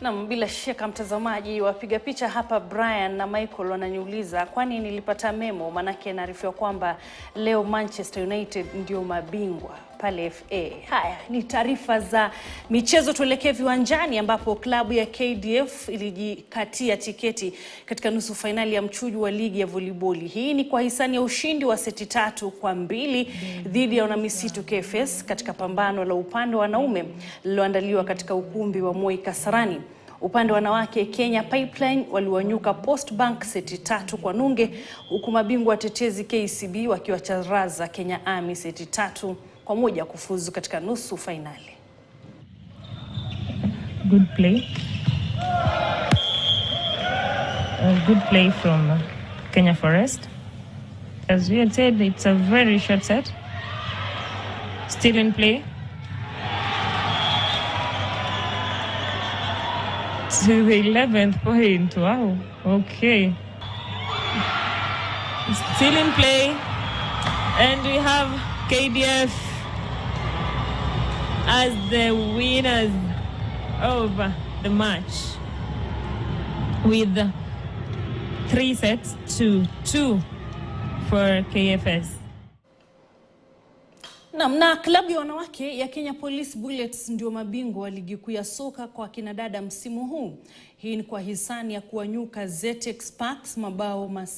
Na bila shaka mtazamaji, wapiga picha hapa Brian na Michael wananiuliza kwani nilipata memo, manake naarifiwa kwamba leo Manchester United ndio mabingwa pale FA. Haya ni taarifa za michezo, tuelekee viwanjani ambapo klabu ya KDF ilijikatia tiketi katika nusu fainali ya mchujo wa ligi ya volleyball. Hii ni kwa hisani ya ushindi wa seti 3-2 dhidi ya Wanamisitu KFS katika pambano la upande wa wanaume lililoandaliwa katika ukumbi wa Moi Kasarani. Upande wa wanawake, Kenya Pipeline waliwanyuka Post Bank seti 3-0, huku mabingwa watetezi KCB wakiwacharaza Kenya Army seti 3-1 kufuzu katika nusu fainali. Good play from Kenya Forest. As we had said, it's a very short set. Still in play. To the 11th point. Wow. Okay. Still in play. And we have KDF as the winners of the match with 3 sets to 2 for KFS. Na klabu ya wanawake ya Kenya Police Bullets ndio mabingwa wa ligi kuu ya soka kwa kina dada msimu huu. Hii ni kwa hisani ya kuwanyuka Zetex Sparks mabao